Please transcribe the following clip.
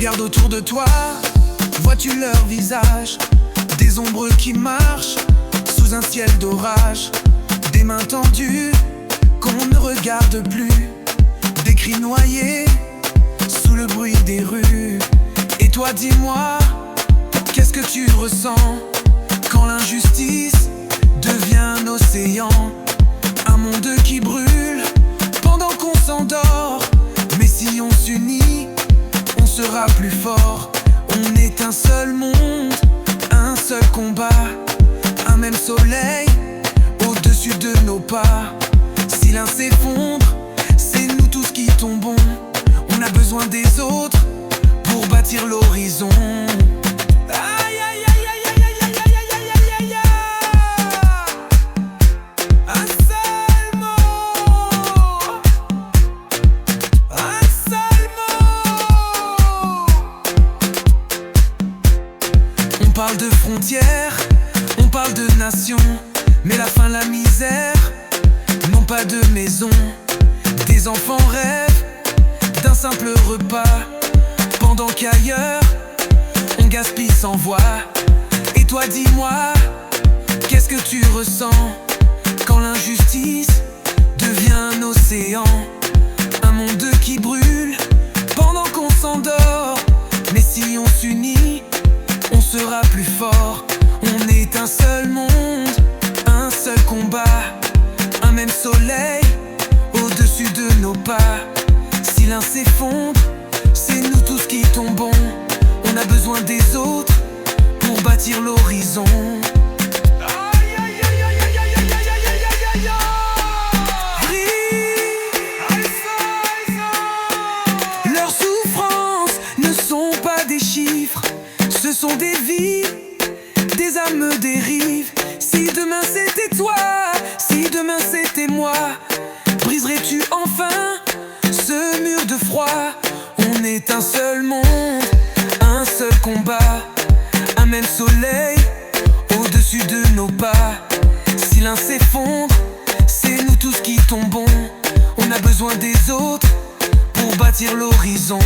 Regarde autour de toi, vois-tu leur visage? Des ombres qui marchent sous un ciel d'orage, des mains tendues qu'on ne regarde plus, des cris noyés sous le bruit des rues. Et toi dis-moi, qu'est-ce que tu ressens quand l'injustice devient un océan? Un monde qui brûle pendant qu'on s'endort. Mais si on s'unit, on sera plus fort. On est un seul monde, un seul combat, un même soleil au-dessus de nos pas. Si l'un s'effondre, c'est nous tous qui tombons. On a besoin des autres pour bâtir l'horizon. Aïe aïe aïe aïe aïe aïe aïe aïe aïe aïe aïe. Un seul mot, un seul mot. On parle de frontières, on parle de nations, mais la faim, la misère n'ont pas de maison. Des enfants rêvent d'un simple repas, pendant qu'ailleurs on gaspille sans voix. Et toi dis-moi, qu'est-ce que tu ressens quand l'injustice devient un océan? Un monde qui brûle pendant qu'on s'endort. Mais si on s'unit, on sera plus fort. On est un seul monde, un seul combat, un même soleil au-dessus de nos pas. Si l'un s'effondre, c'est nous tous qui tombons. On a besoin des autres pour bâtir l'horizon. Aïe aïe aïe aïe aïe aïe aïe aïe aïe aïe aïe. Leurs souffrances ne sont pas des chiffres, ce sont des vies, des âmes dérivent. Si demain c'était toi, si demain c'était moi, briserais-tu enfin ce mur de froid? On est un seul monde, un seul combat, un même soleil au-dessus de nos pas. Si l'un s'effondre, c'est nous tous qui tombons. On a besoin des autres pour bâtir l'horizon.